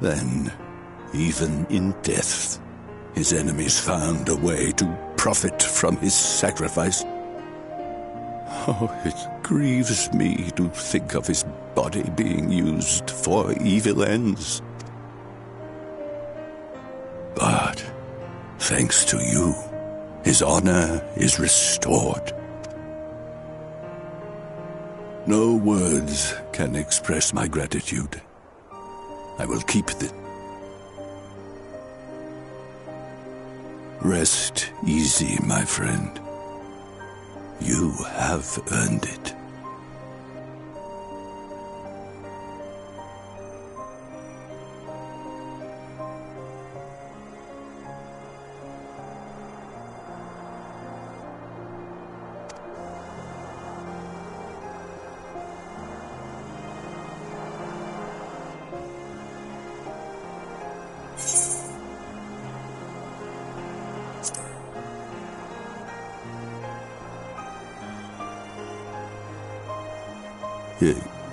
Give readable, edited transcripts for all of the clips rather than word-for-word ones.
Then, even in death, his enemies found a way to profit from his sacrifice. Oh, it grieves me to think of his body being used for evil ends. But, thanks to you, his honor is restored. No words can express my gratitude. I will keep the... Rest easy, my friend. You have earned it.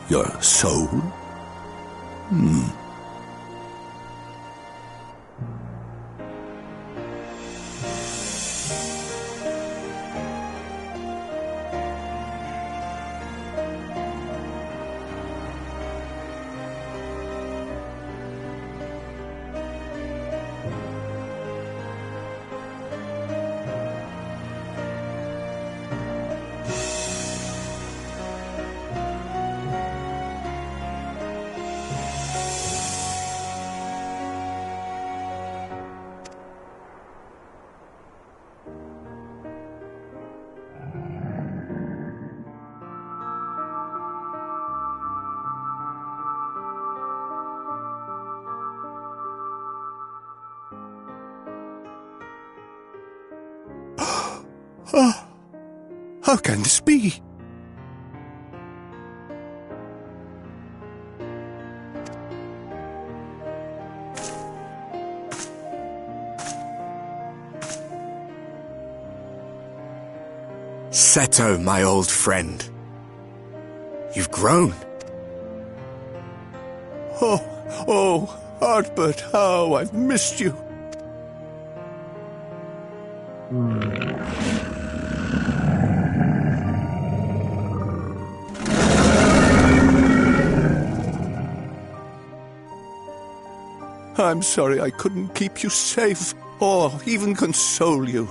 Your soul? Oh, how can this be? Seto, my old friend. You've grown. Oh, Hartbert, how I've missed you. I'm sorry I couldn't keep you safe, or even console you.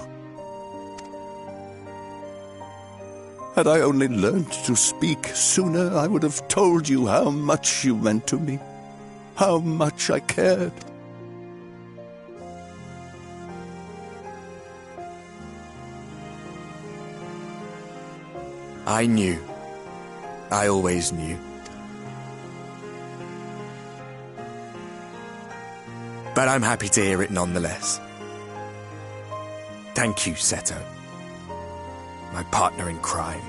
Had I only learned to speak sooner, I would have told you how much you meant to me, how much I cared. I knew. I always knew. But I'm happy to hear it nonetheless. Thank you, Seto. My partner in crime.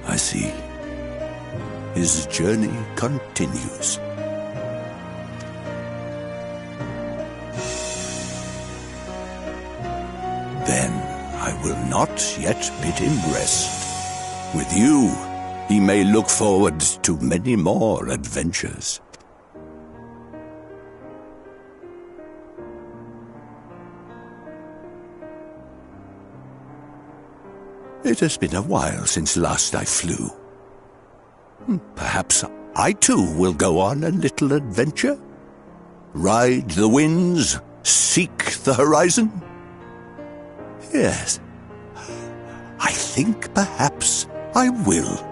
I see. His journey continues. Then I will not yet bid him rest. With you, he may look forward to many more adventures. It has been a while since last I flew. Perhaps I too will go on a little adventure? Ride the winds, seek the horizon? Yes, I think perhaps I will.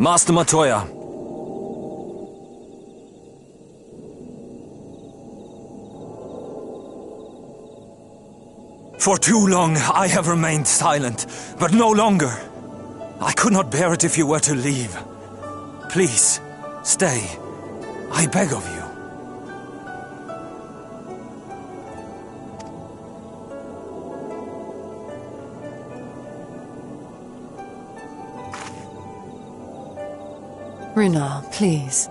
Master Montoya. For too long I have remained silent, but no longer. I could not bear it if you were to leave. Please, stay. I beg of you. Runar, please.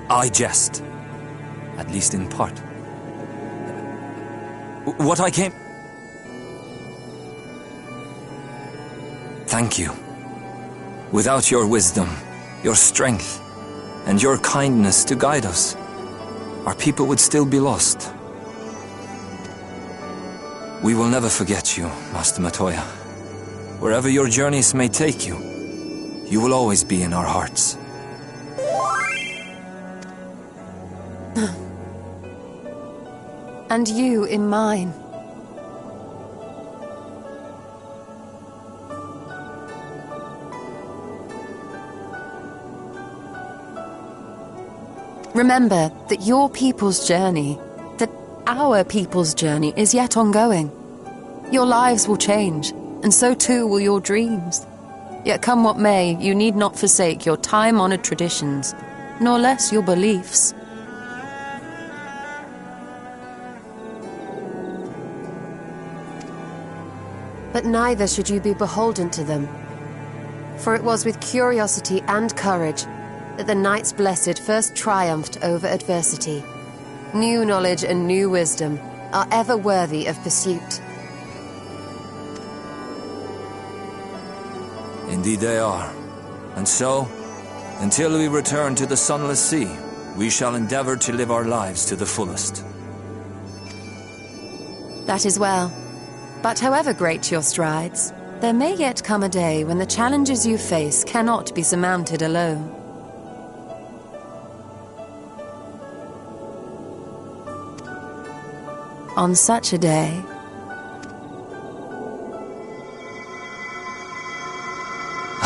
I jest. At least in part. What I came... Thank you. Without your wisdom, your strength, and your kindness to guide us, our people would still be lost. We will never forget you, Master Matoya. Wherever your journeys may take you, you will always be in our hearts. And you in mine. Remember that your people's journey, that our people's journey is yet ongoing. Your lives will change, and so too will your dreams. Yet come what may, you need not forsake your time-honored traditions, nor less your beliefs. But neither should you be beholden to them. For it was with curiosity and courage that the Knights Blessed first triumphed over adversity. New knowledge and new wisdom are ever worthy of pursuit. Indeed they are. And so, until we return to the Sunless Sea, we shall endeavor to live our lives to the fullest. That is well. But however great your strides, there may yet come a day when the challenges you face cannot be surmounted alone. On such a day...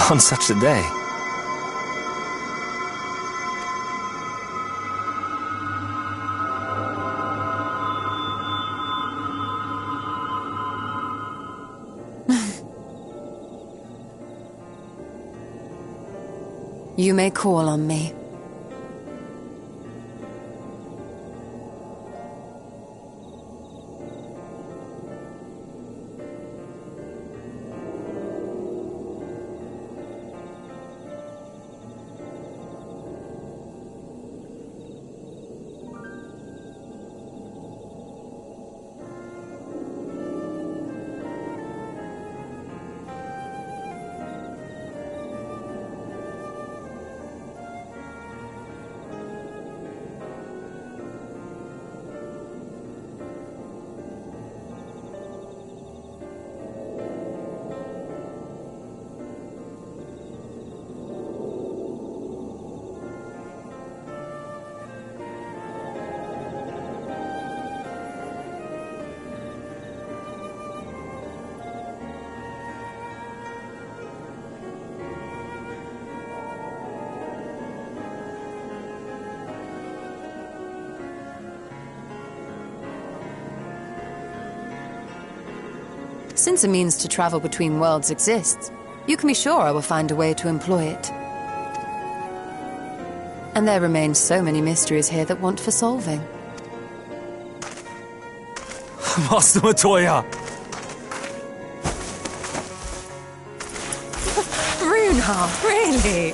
On such a day? You may call on me. Since a means to travel between worlds exists, you can be sure I will find a way to employ it. And there remain so many mysteries here that want for solving. Master Matoya! Runar, really?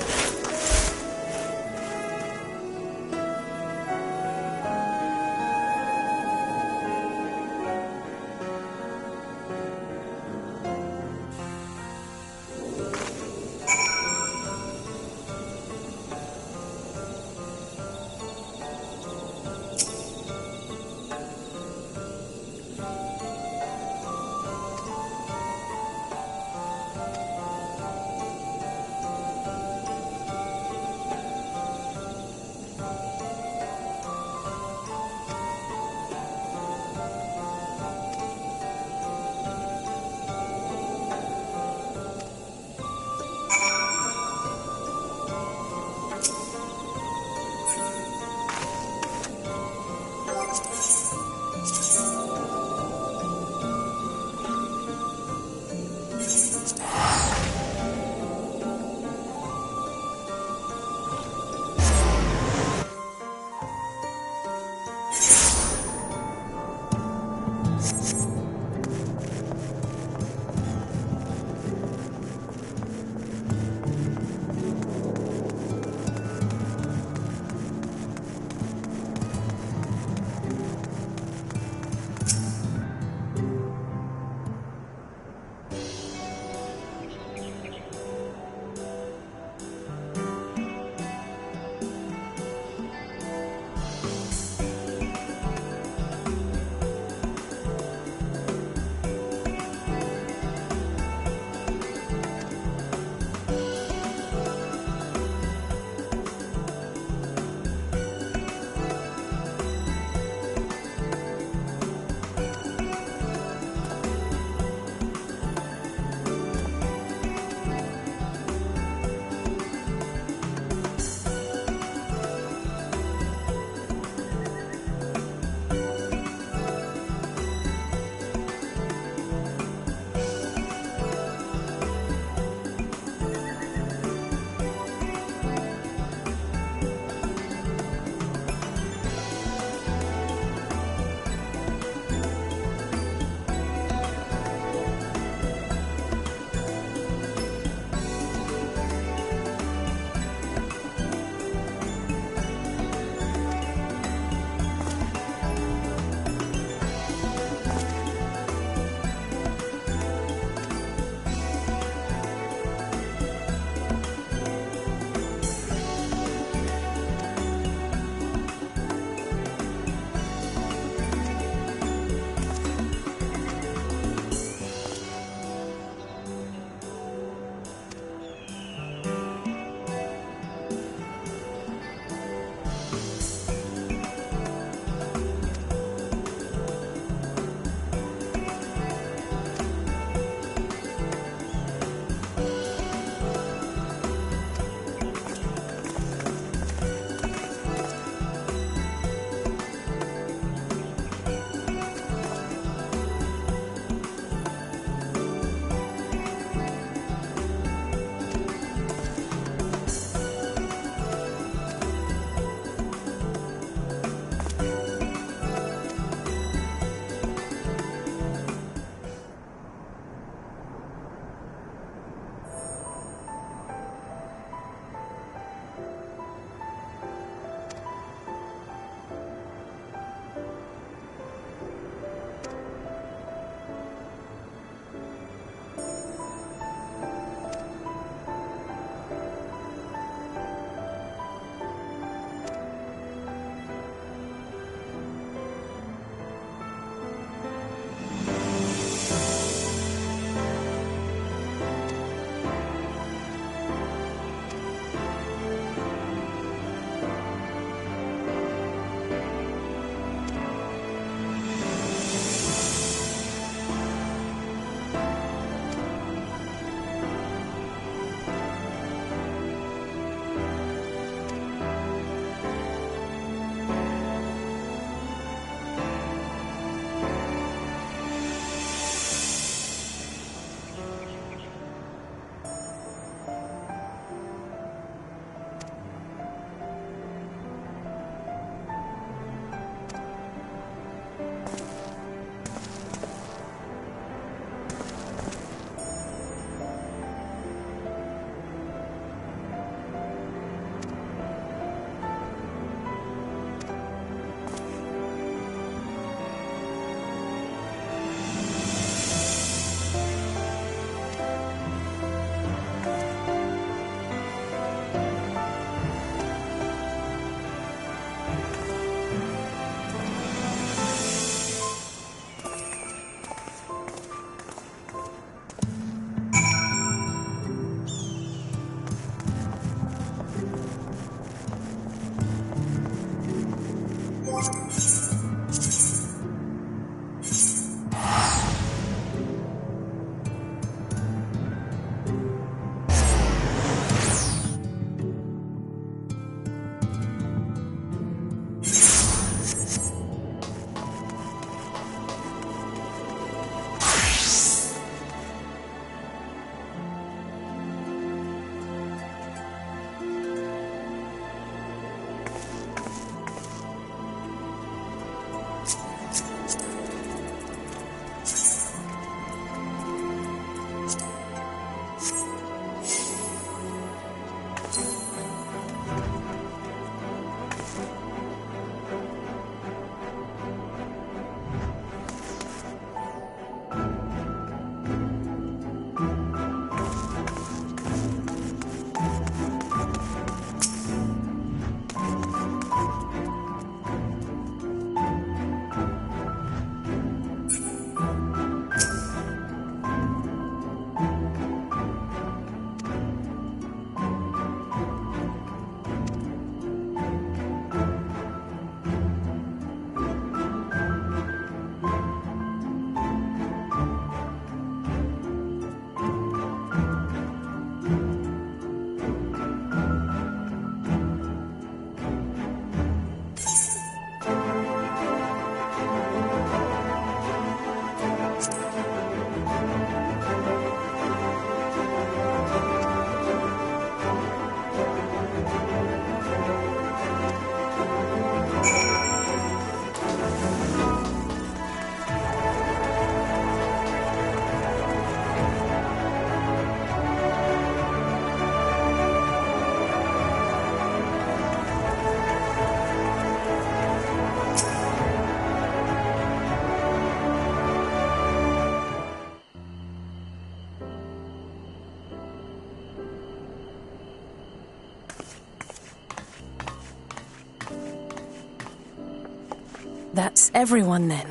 everyone then.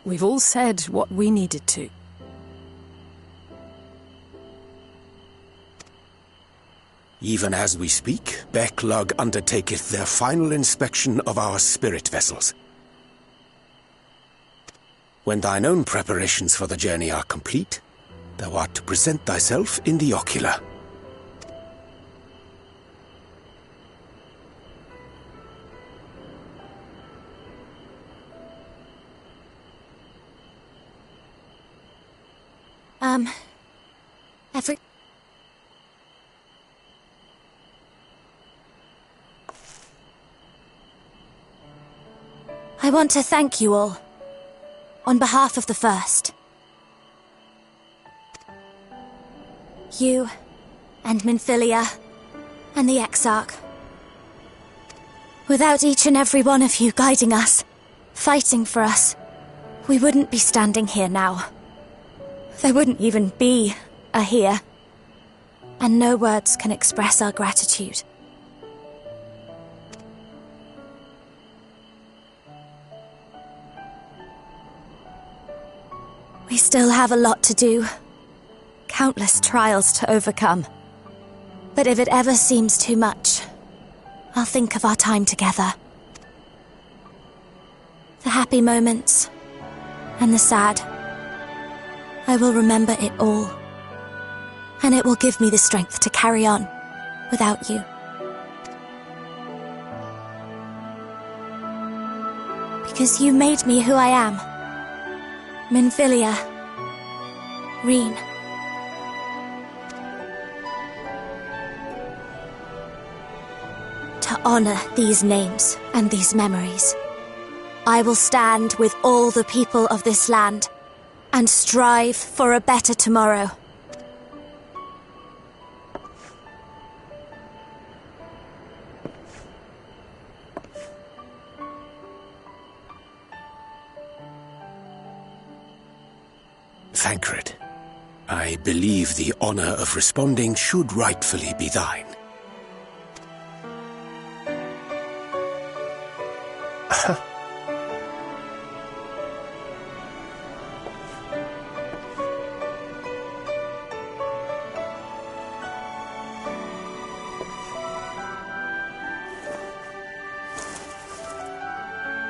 We've all said what we needed to. Even as we speak, Backlog undertaketh their final inspection of our spirit vessels. When thine own preparations for the journey are complete, thou art to present thyself in the ocular. I want to thank you all, on behalf of the First. You, and Minfilia, and the Exarch. Without each and every one of you guiding us, fighting for us, we wouldn't be standing here now. There wouldn't even be a here. And no words can express our gratitude. We still have a lot to do. Countless trials to overcome. But if it ever seems too much, I'll think of our time together. The happy moments, and the sad. I will remember it all. And it will give me the strength to carry on without you. Because you made me who I am. Minfilia. Reen. To honor these names and these memories, I will stand with all the people of this land and strive for a better tomorrow. Thancred, I believe the honor of responding should rightfully be thine.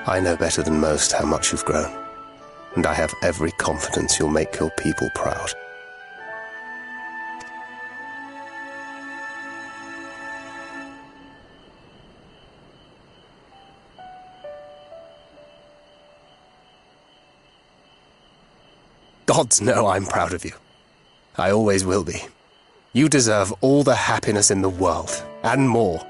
I know better than most how much you've grown, and I have every confidence you'll make your people proud. Gods know I'm proud of you. I always will be. You deserve all the happiness in the world, and more.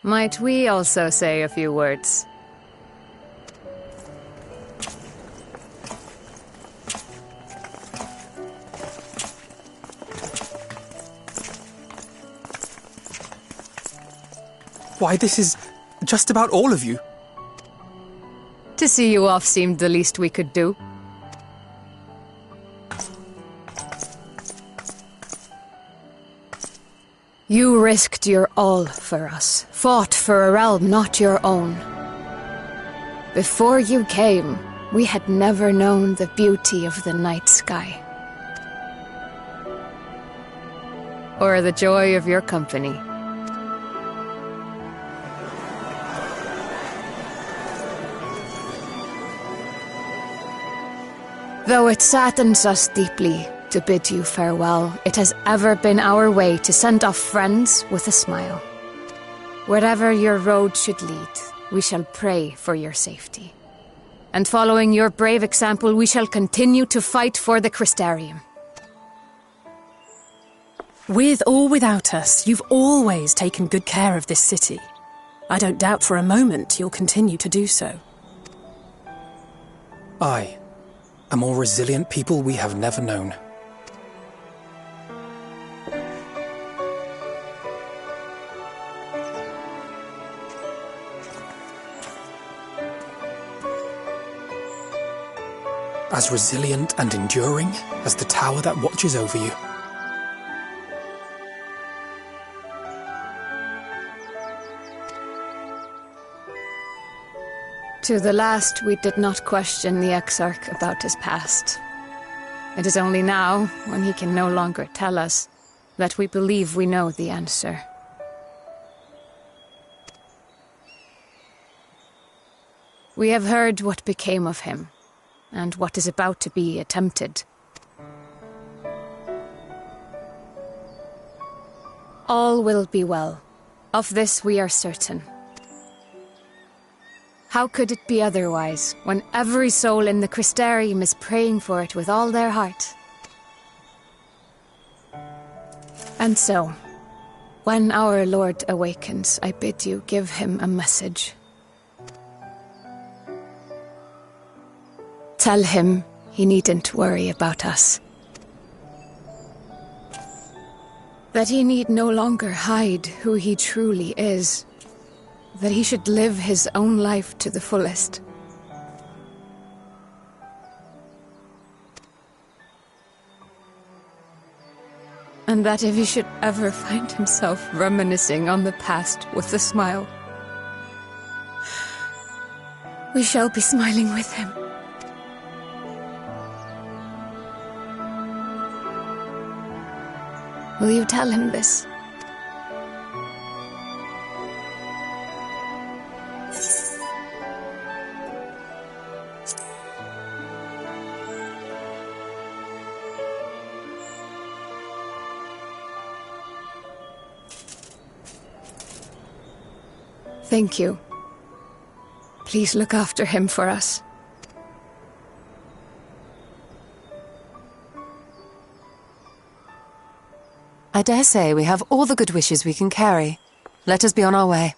Might we also say a few words? Why, this is just about all of you. To see you off seemed the least we could do. You risked your all for us, fought for a realm not your own. Before you came, we had never known the beauty of the night sky. Or the joy of your company. Though it saddens us deeply to bid you farewell, it has ever been our way to send off friends with a smile. Wherever your road should lead, we shall pray for your safety. And following your brave example, we shall continue to fight for the Crystarium. With or without us, you've always taken good care of this city. I don't doubt for a moment you'll continue to do so. I, a more resilient people we have never known. as resilient and enduring as the tower that watches over you. To the last, we did not question the Exarch about his past. It is only now, when he can no longer tell us, that we believe we know the answer. We have heard what became of him, and what is about to be attempted. All will be well. Of this we are certain. How could it be otherwise, when every soul in the Crystarium is praying for it with all their heart? And so, when our Lord awakens, I bid you give him a message. Tell him he needn't worry about us. That he need no longer hide who he truly is. That he should live his own life to the fullest. And that if he should ever find himself reminiscing on the past with a smile, we shall be smiling with him. Will you tell him this? Thank you. Please look after him for us. I dare say we have all the good wishes we can carry. Let us be on our way.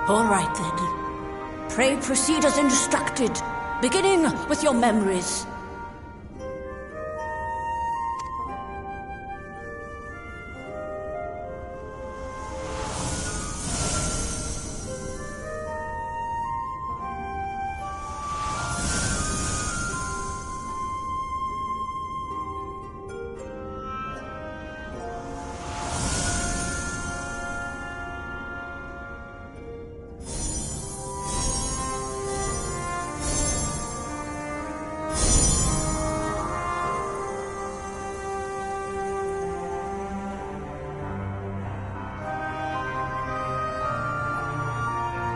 All right, then. Pray proceed as instructed, beginning with your memories.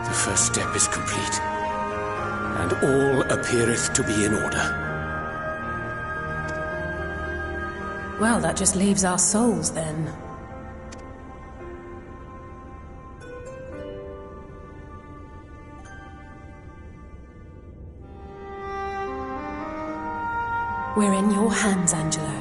The first step is complete, and all appeareth to be in order. Well, that just leaves our souls, then. We're in your hands, Angelo.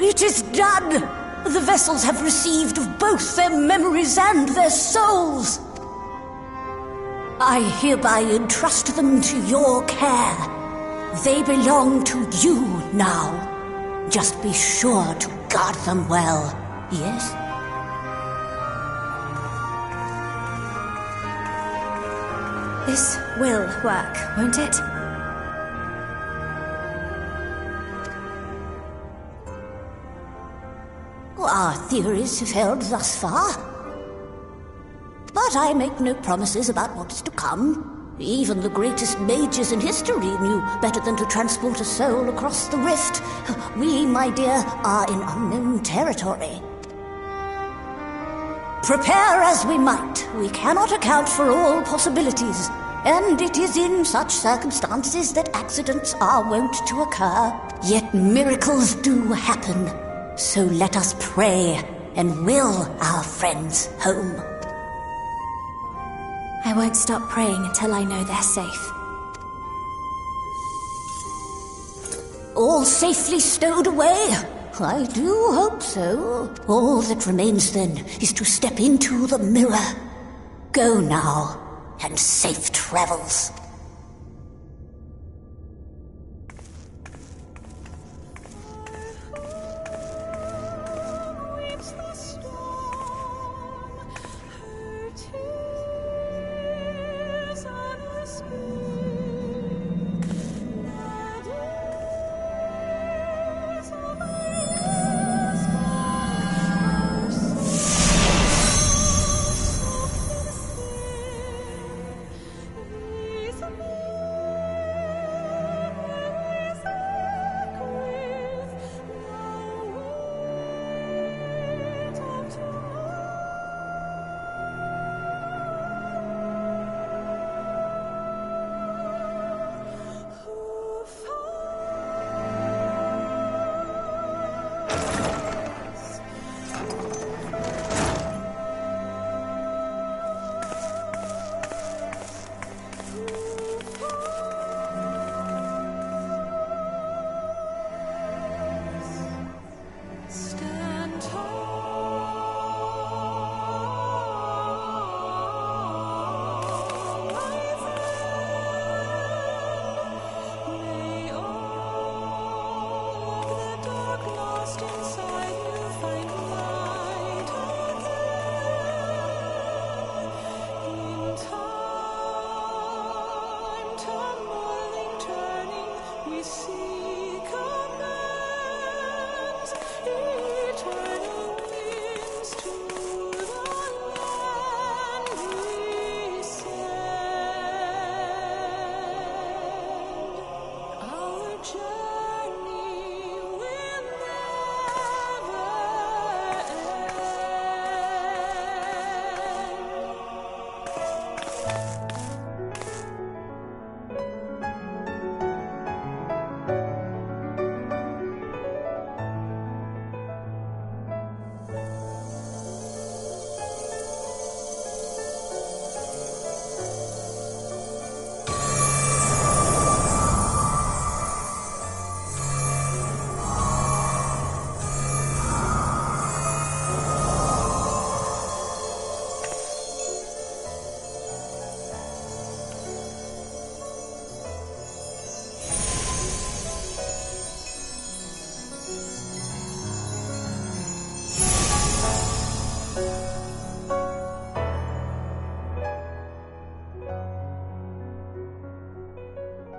It is done! The vessels have received both their memories and their souls. I hereby entrust them to your care. They belong to you now. Just be sure to guard them well, yes? This will work, won't it? Our theories have held thus far. But I make no promises about what is to come. Even the greatest mages in history knew better than to transport a soul across the rift. We, my dear, are in unknown territory. Prepare as we might, we cannot account for all possibilities. And it is in such circumstances that accidents are wont to occur. Yet miracles do happen. So let us pray and will our friends home. I won't stop praying until I know they're safe. All safely stowed away? I do hope so. All that remains then is to step into the mirror. Go now, and safe travels.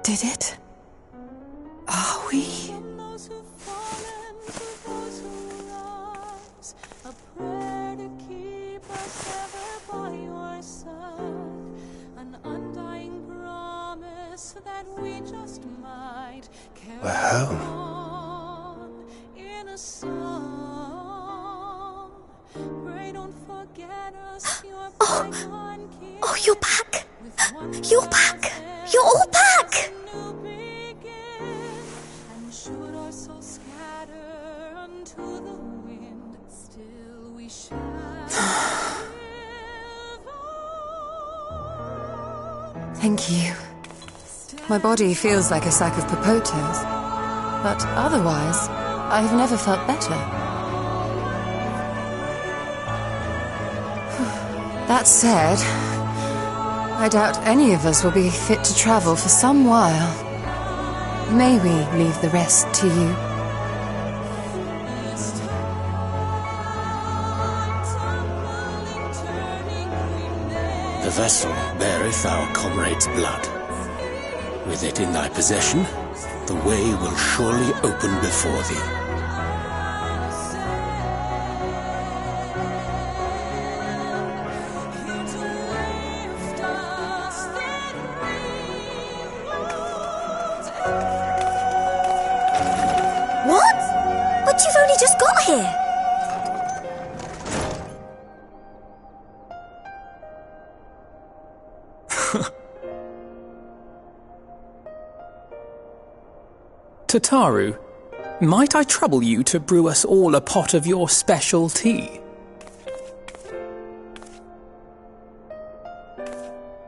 Did it? Are we? Oh, you're back! You're back! You're all back! Thank you. My body feels like a sack of popotos, but otherwise, I've never felt better. That said, I doubt any of us will be fit to travel for some while. May we leave the rest to you? The vessel beareth our comrade's blood. With it in thy possession, the way will surely open before thee. What? But you've only just got here! Tataru, might I trouble you to brew us all a pot of your special tea?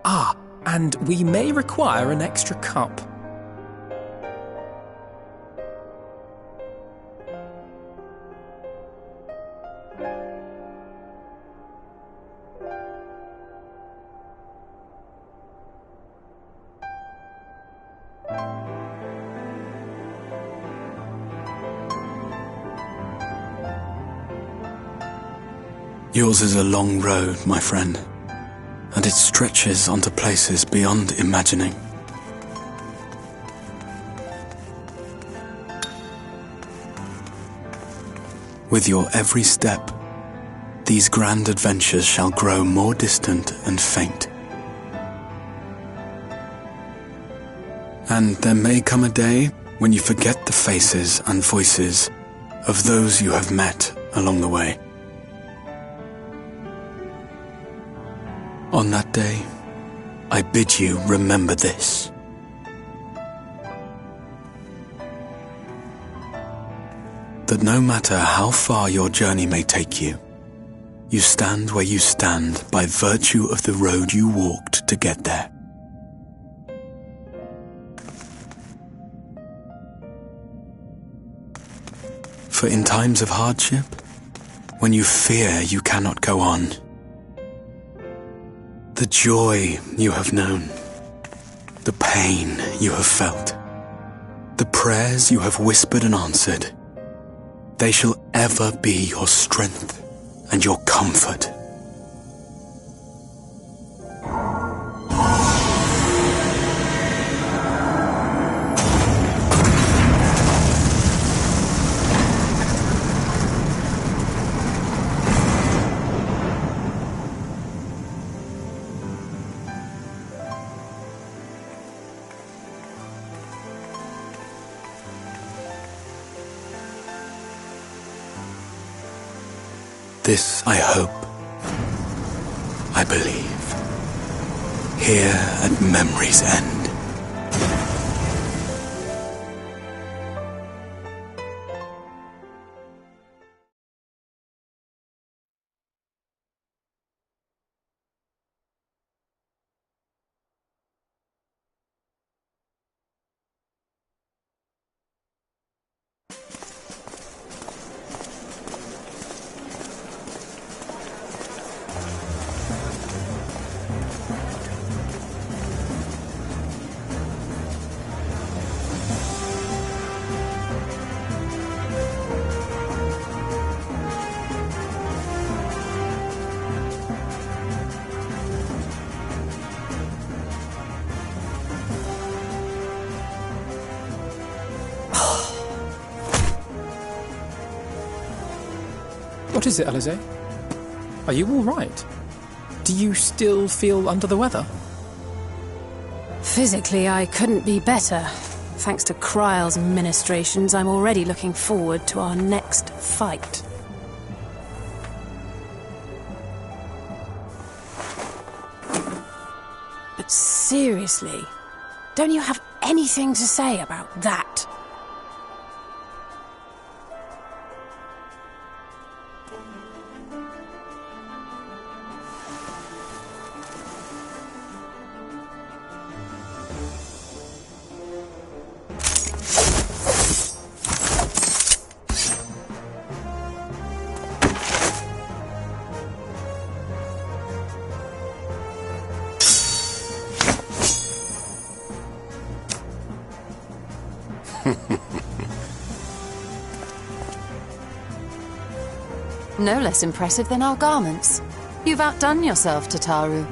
Ah, and we may require an extra cup. Yours is a long road, my friend, and it stretches onto places beyond imagining. With your every step, these grand adventures shall grow more distant and faint. And there may come a day when you forget the faces and voices of those you have met along the way. On that day, I bid you remember this. That no matter how far your journey may take you, you stand where you stand by virtue of the road you walked to get there. For in times of hardship, when you fear you cannot go on, the joy you have known, the pain you have felt, the prayers you have whispered and answered, they shall ever be your strength and your comfort. This I hope, I believe, here at memory's end. What is it, Alize? Are you all right? Do you still feel under the weather? Physically, I couldn't be better. Thanks to Kryle's ministrations, I'm already looking forward to our next fight. But seriously, don't you have anything to say about that? No less impressive than our garments. You've outdone yourself, Tataru.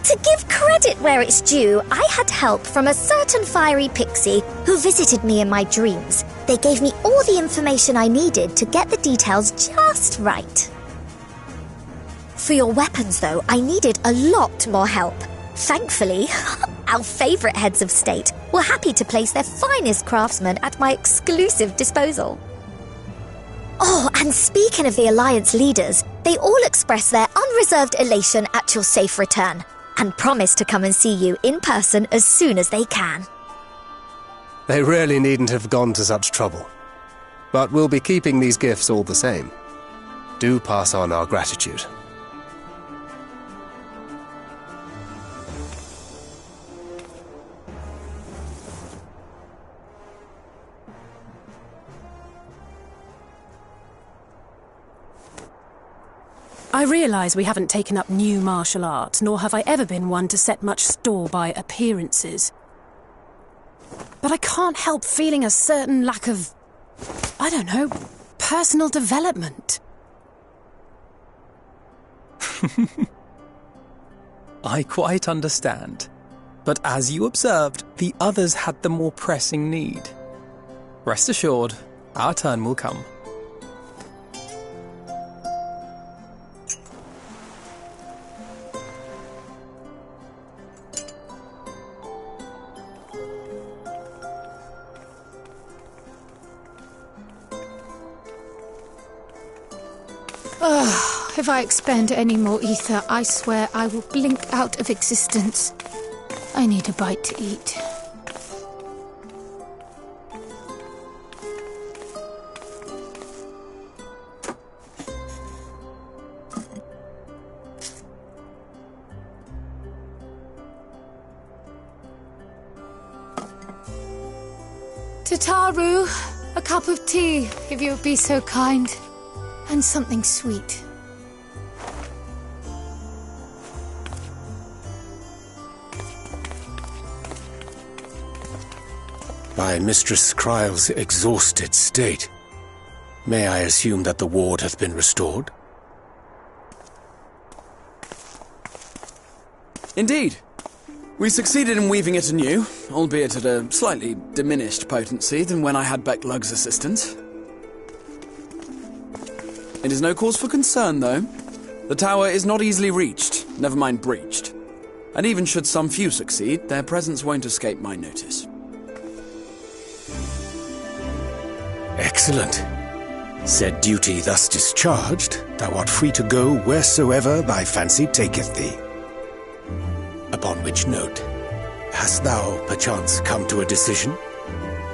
To give credit where it's due, I had help from a certain fiery pixie who visited me in my dreams. They gave me all the information I needed to get the details just right. For your weapons, though, I needed a lot more help. Thankfully, our favourite heads of state were happy to place their finest craftsmen at my exclusive disposal. Oh, and speaking of the Alliance leaders, they all expressed their unreserved elation at your safe return, and promise to come and see you in person as soon as they can. They really needn't have gone to such trouble. But we'll be keeping these gifts all the same. Do pass on our gratitude. I realise we haven't taken up new martial arts, nor have I ever been one to set much store by appearances. But I can't help feeling a certain lack of, I don't know, personal development. I quite understand. But as you observed, the others had the more pressing need. Rest assured, our turn will come. If I expend any more ether, I swear I will blink out of existence. I need a bite to eat. Tataru, a cup of tea, if you would be so kind. And something sweet. By Mistress Kryle's exhausted state, may I assume that the ward hath been restored? Indeed. We succeeded in weaving it anew, albeit at a slightly diminished potency than when I had Becklug's assistance. It is no cause for concern, though. The tower is not easily reached, never mind breached. And even should some few succeed, their presence won't escape my notice. Excellent. Said duty thus discharged, thou art free to go wheresoever thy fancy taketh thee. Upon which note, hast thou perchance come to a decision?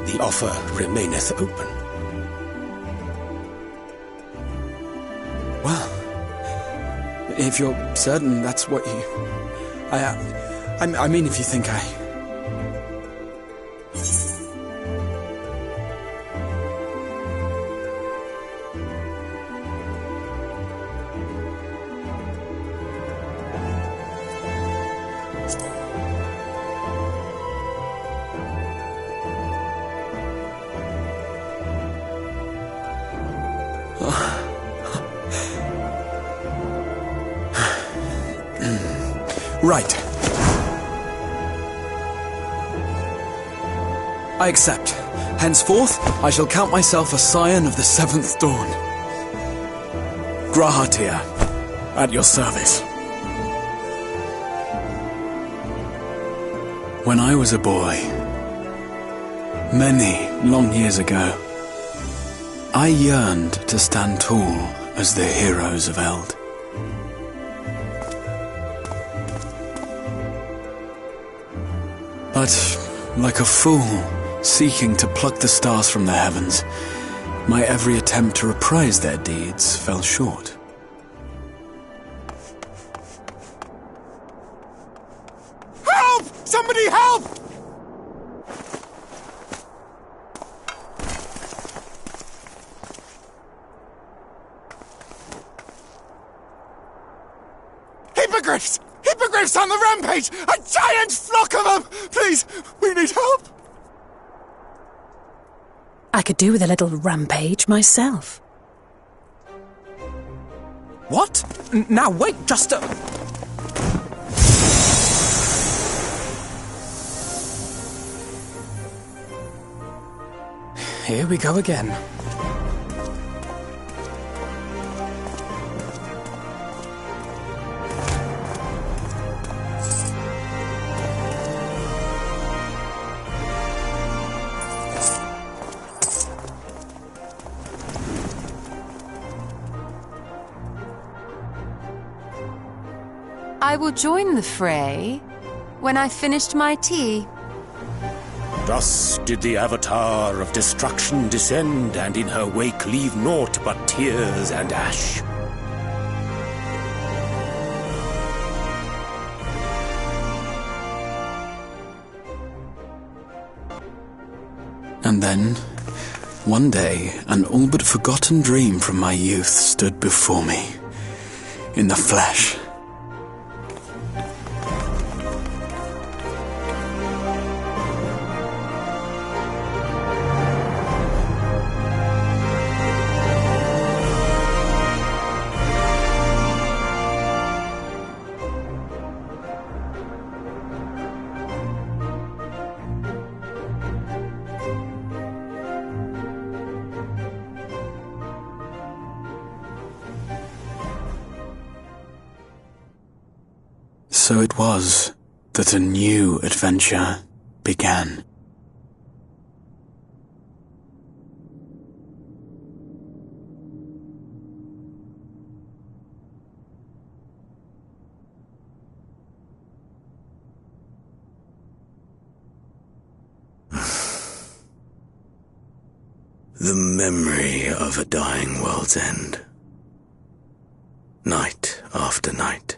The offer remaineth open. Well, if you're certain that's what you... I mean, if you think I... Right. I accept. Henceforth, I shall count myself a scion of the seventh dawn. Grahatir, at your service. When I was a boy, many long years ago, I yearned to stand tall as the heroes of Eld. But, like a fool seeking to pluck the stars from the heavens, my every attempt to reprise their deeds fell short. Help! Somebody help! Hippogriffs! Hippogriffs on the rampage! A giant flock of them! Please, we need help! I could do with a little rampage myself. What? Now wait just a... Here we go again. I will join the fray when I've finished my tea. Thus did the Avatar of Destruction descend, and in her wake leave naught but tears and ash. And then, one day, an all but forgotten dream from my youth stood before me, in the flesh. So it was that a new adventure began. The memory of a dying world's end. Night after night.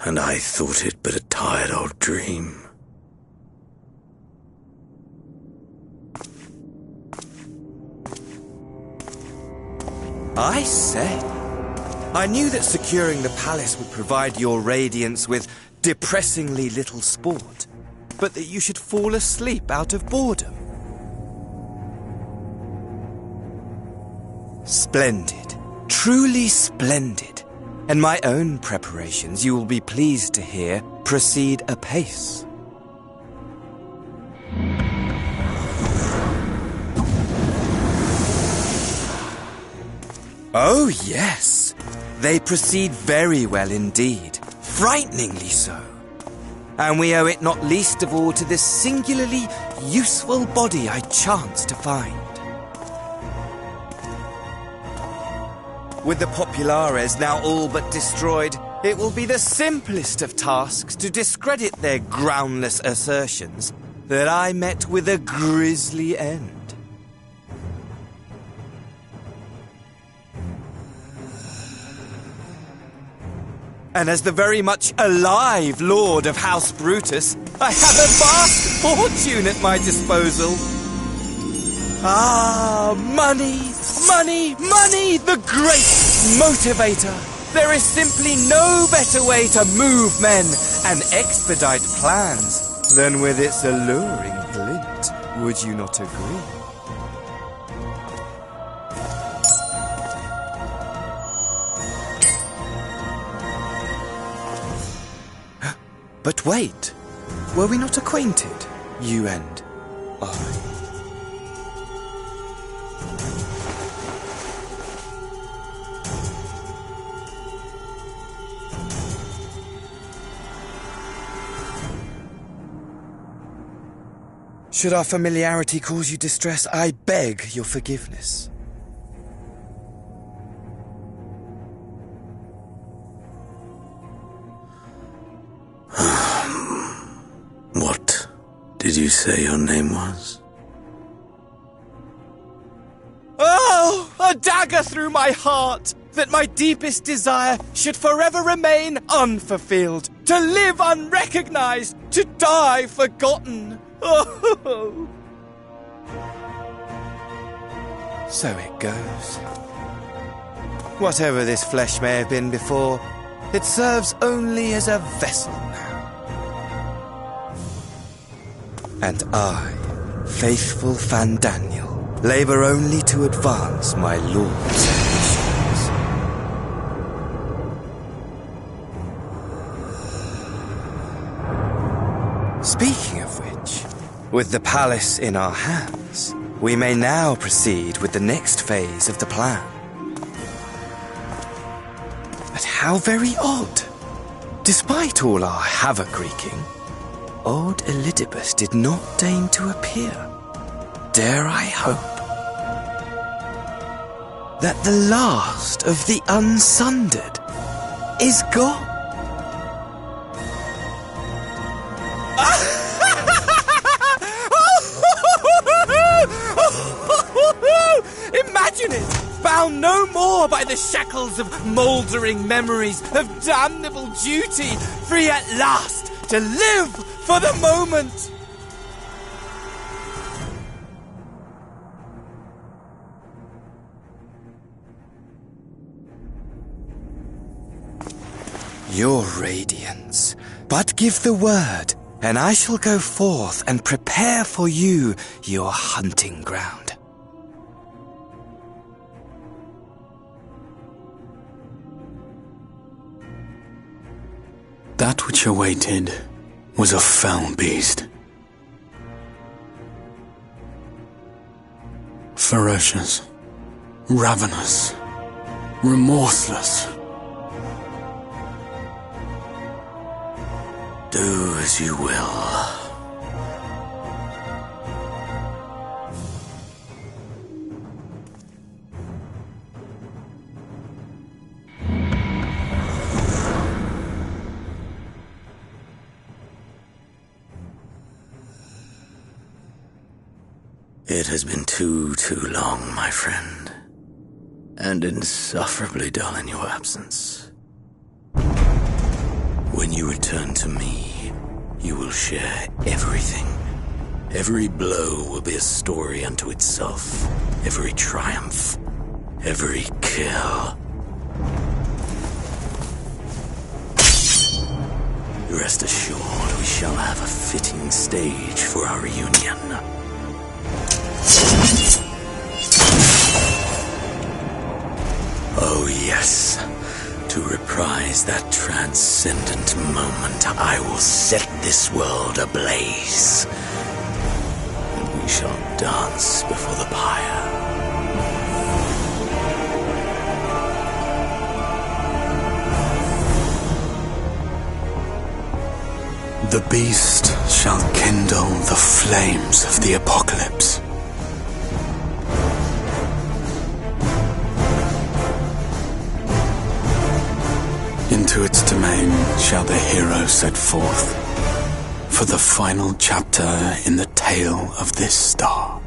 And I thought it but a tired old dream. I say, I knew that securing the palace would provide your radiance with depressingly little sport, but that you should fall asleep out of boredom. Splendid. Truly splendid. And my own preparations, you will be pleased to hear, proceed apace. Oh, yes. They proceed very well indeed. Frighteningly so. and we owe it not least of all to this singularly useful body I chanced to find. With the Populares now all but destroyed, it will be the simplest of tasks to discredit their groundless assertions that I met with a grisly end. And as the very much alive Lord of House Brutus, I have a vast fortune at my disposal. Ah, money, money, money, the great motivator. There is simply no better way to move men and expedite plans than with its alluring glint. Would you not agree? But wait, were we not acquainted, you and I? Should our familiarity cause you distress, I beg your forgiveness. What did you say your name was? Oh, a dagger through my heart, that my deepest desire should forever remain unfulfilled, to live unrecognized, to die forgotten. Oh. So it goes. Whatever this flesh may have been before, it serves only as a vessel now. And I, faithful Fandaniel, labour only to advance my lord's ambitions. Speaking of which, with the palace in our hands, we may now proceed with the next phase of the plan. But how very odd! Despite all our havoc-wreaking, old Elidibus did not deign to appear. Dare I hope that the last of the unsundered is gone? Imagine it! Bound no more by the shackles of mouldering memories of damnable duty, free at last to live for the moment! Your radiance, but give the word, and I shall go forth and prepare for you your hunting ground. That which awaited was a foul beast. Ferocious, ravenous, remorseless. Do as you will. It has been too long, my friend, and insufferably dull in your absence. When you return to me, you will share everything. Every blow will be a story unto itself. Every triumph, every kill. Rest assured, we shall have a fitting stage for our reunion. Oh yes, to reprise that transcendent moment, I will set this world ablaze. And we shall dance before the pyre. The beast shall kindle the flames of the apocalypse. Into its domain shall the hero set forth for the final chapter in the tale of this star.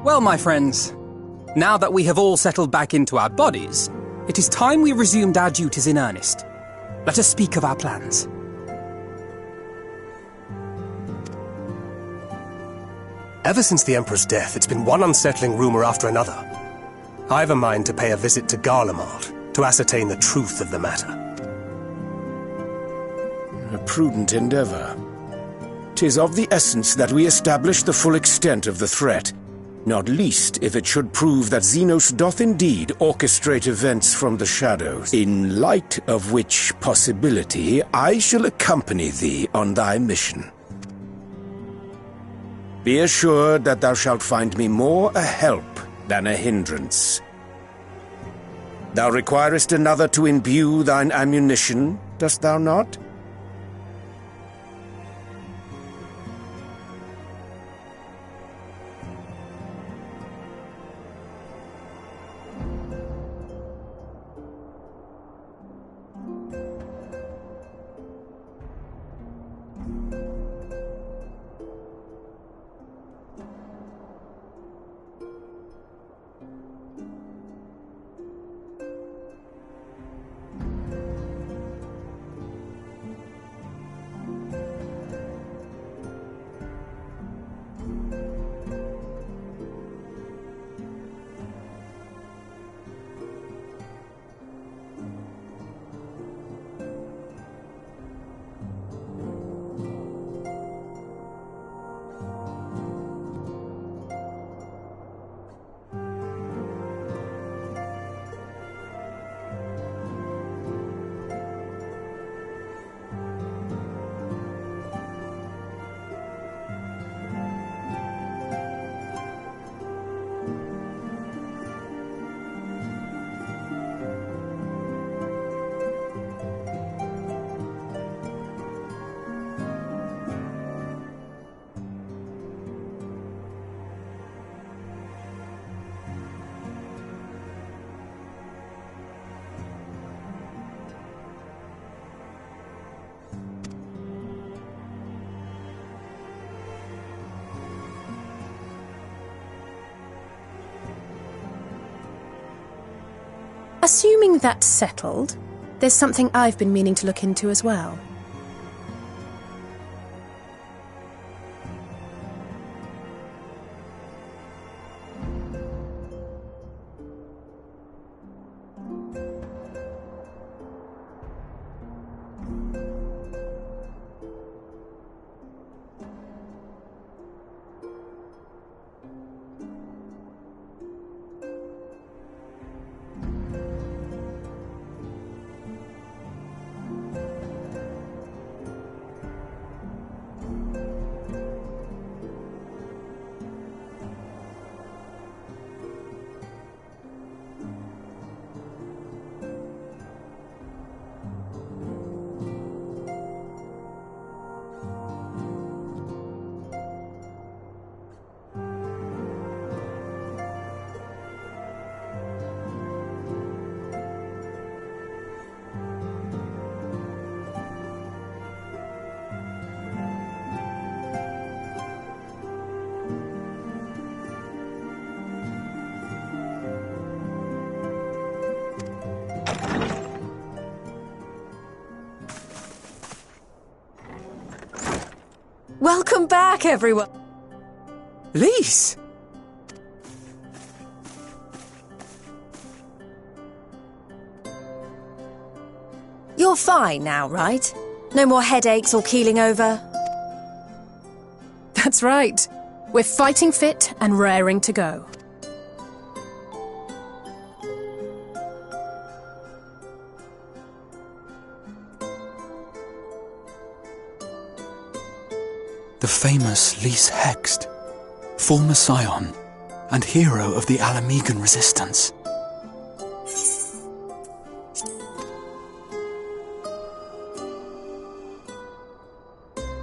Well, my friends, now that we have all settled back into our bodies, it is time we resumed our duties in earnest. Let us speak of our plans. Ever since the Emperor's death, it's been one unsettling rumor after another. I've a mind to pay a visit to Garlemald to ascertain the truth of the matter. A prudent endeavor. 'Tis of the essence that we establish the full extent of the threat, not least if it should prove that Xenos doth indeed orchestrate events from the shadows, in light of which possibility I shall accompany thee on thy mission. Be assured that thou shalt find me more a help than a hindrance. Thou requirest another to imbue thine ammunition, dost thou not? Assuming that's settled, there's something I've been meaning to look into as well. Welcome back, everyone. Lise! You're fine now, right? No more headaches or keeling over? That's right. We're fighting fit and raring to go. The famous Lise Hext, former scion and hero of the Alamegan resistance.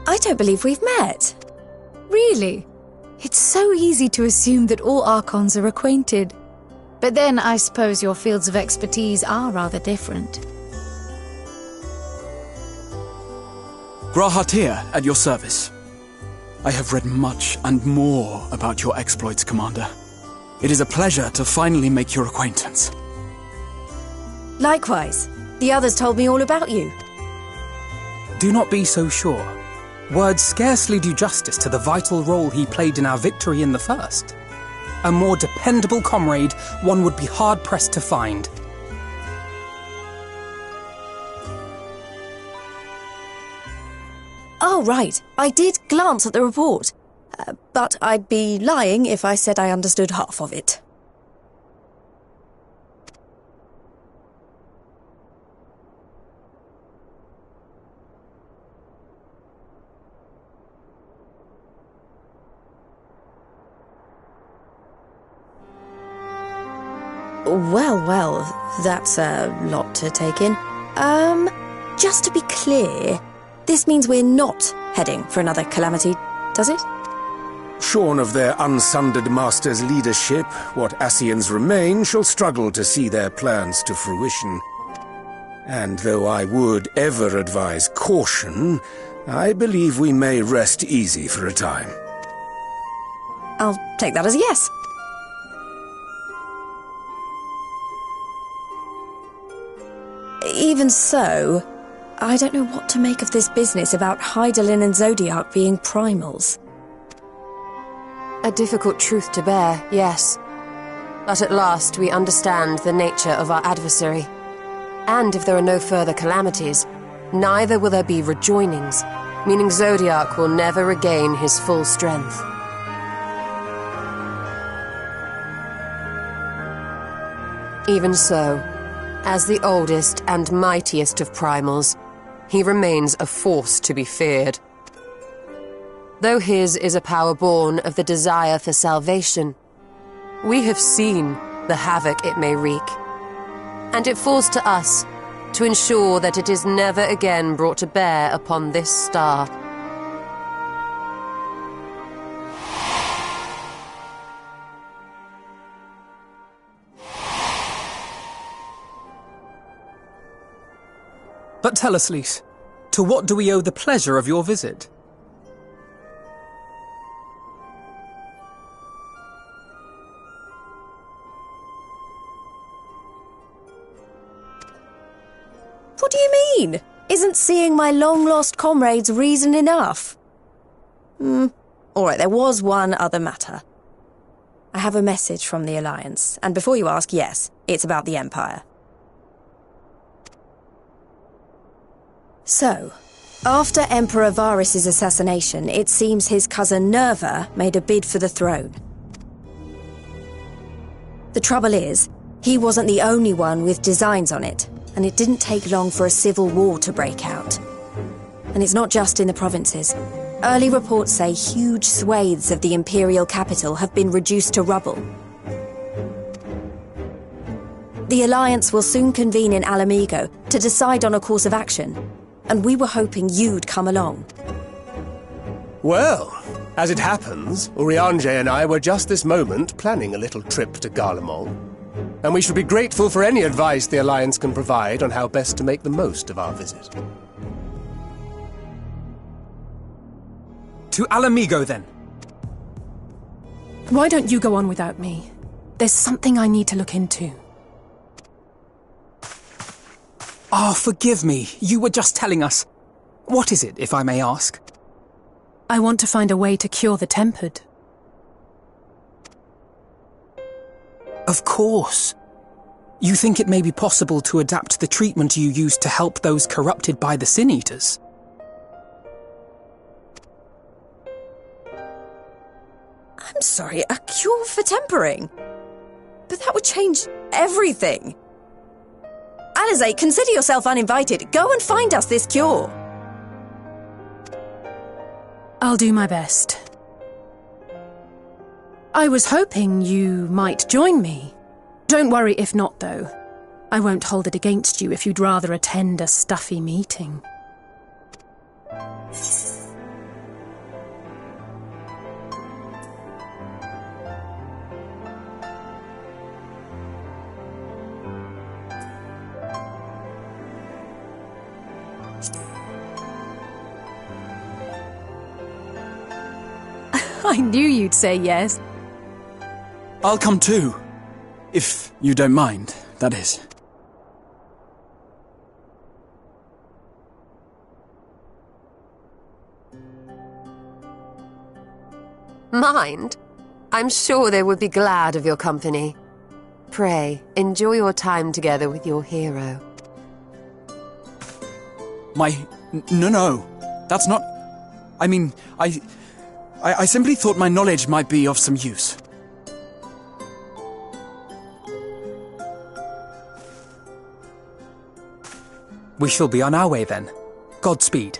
I don't believe we've met. Really? It's so easy to assume that all Archons are acquainted. But then I suppose your fields of expertise are rather different. Grahatir, at your service. I have read much and more about your exploits, Commander. It is a pleasure to finally make your acquaintance. Likewise. The others told me all about you. Do not be so sure. Words scarcely do justice to the vital role he played in our victory in the first. A more dependable comrade one would be hard-pressed to find. Oh, right. I did glance at the report. But I'd be lying if I said I understood half of it. Well, that's a lot to take in. Just to be clear, this means we're not heading for another calamity, does it? Shorn of their unsundered master's leadership, what Ascians remain shall struggle to see their plans to fruition. And though I would ever advise caution, I believe we may rest easy for a time. I'll take that as a yes. Even so, I don't know what to make of this business about Hydaelyn and Zodiac being primals. A difficult truth to bear, yes. But at last we understand the nature of our adversary. And if there are no further calamities, neither will there be rejoinings, meaning Zodiac will never regain his full strength. Even so, as the oldest and mightiest of primals, he remains a force to be feared. Though his is a power born of the desire for salvation, we have seen the havoc it may wreak, and it falls to us to ensure that it is never again brought to bear upon this star. But tell us, Lise, to what do we owe the pleasure of your visit? What do you mean? Isn't seeing my long-lost comrades reason enough? Alright, there was one other matter. I have a message from the Alliance, and before you ask, yes, it's about the Empire. So, after Emperor Varys' assassination, it seems his cousin Nerva made a bid for the throne. The trouble is, he wasn't the only one with designs on it, and it didn't take long for a civil war to break out. And it's not just in the provinces. Early reports say huge swathes of the imperial capital have been reduced to rubble. The Alliance will soon convene in Alamigo to decide on a course of action, and we were hoping you'd come along. Well, as it happens, Urianger and I were just this moment planning a little trip to Garlemald, and we should be grateful for any advice the Alliance can provide on how best to make the most of our visit. To Alamigo, then. Why don't you go on without me? There's something I need to look into. Ah, forgive me. You were just telling us. What is it, if I may ask? I want to find a way to cure the tempered. Of course. You think it may be possible to adapt the treatment you use to help those corrupted by the Sin Eaters? I'm sorry, a cure for tempering? But that would change everything. Alizé, consider yourself uninvited. Go and find us this cure. I'll do my best. I was hoping you might join me. Don't worry if not, though. I won't hold it against you if you'd rather attend a stuffy meeting. I knew you'd say yes. I'll come too. If you don't mind, that is. Mind? I'm sure they would be glad of your company. Pray, enjoy your time together with your hero. No. That's not... I mean, I simply thought my knowledge might be of some use. We shall be on our way then. Godspeed.